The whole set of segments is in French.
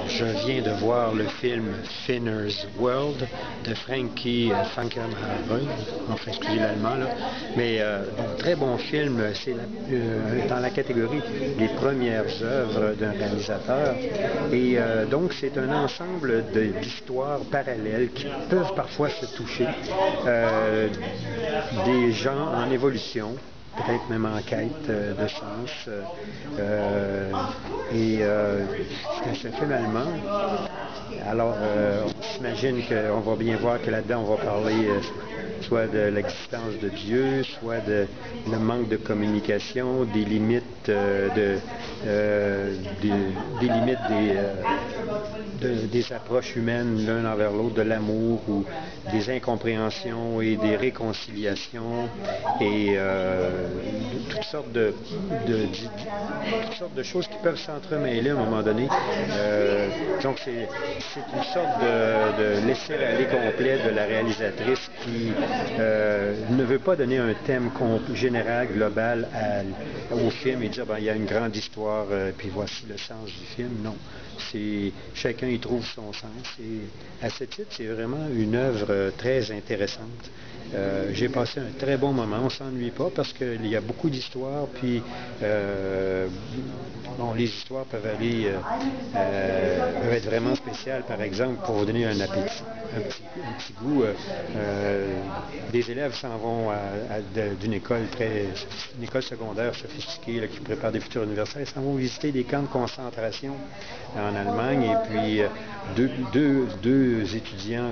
Je viens de voir le film Finner's World de Frankie Fankenhaven, enfin excusez l'allemand là, mais bon, très bon film, c'est dans la catégorie des premières œuvres d'un réalisateur et donc c'est un ensemble d'histoires parallèles qui peuvent parfois se toucher, des gens en évolution, peut-être même en quête de sens. C'est un film allemand. Alors, on s'imagine qu'on va bien voir que là-dedans, on va parler soit de l'existence de Dieu, soit de le manque de communication, des limites des approches humaines l'un envers l'autre, de l'amour ou des incompréhensions et des réconciliations et toutes sortes de choses qui peuvent s'entremêler à un moment donné. Donc c'est une sorte de laisser-aller complet de la réalisatrice qui ne veut pas donner un thème général, global au film et dire ben, il y a une grande histoire puis voici le sens du film. Non, chacun y trouve son sens et à ce titre c'est vraiment une œuvre très intéressante. J'ai passé un très bon moment, on ne s'ennuie pas parce qu'il y a beaucoup d'histoires, puis bon, les histoires peuvent être vraiment spéciales. Par exemple, pour vous donner un appétit, un petit goût, des élèves s'en vont d'une école une école secondaire sophistiquée là, qui prépare des futurs universitaires, ils s'en vont visiter des camps de concentration en Allemagne et puis deux étudiants,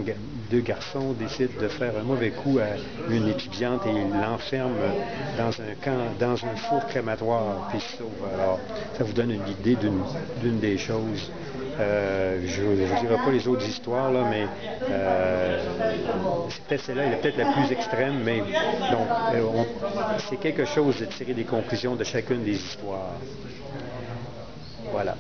deux garçons décident de faire un mauvais coup à une étudiante et ils l'enferment dans un four crématoire puis ils se sauvent. Alors, ça vous donne une idée d'une des choses. Je ne vous dirai pas les autres histoires, là, mais c'est peut-être celle-là, elle est peut-être la plus extrême, mais donc c'est quelque chose de tirer des conclusions de chacune des histoires. Voilà.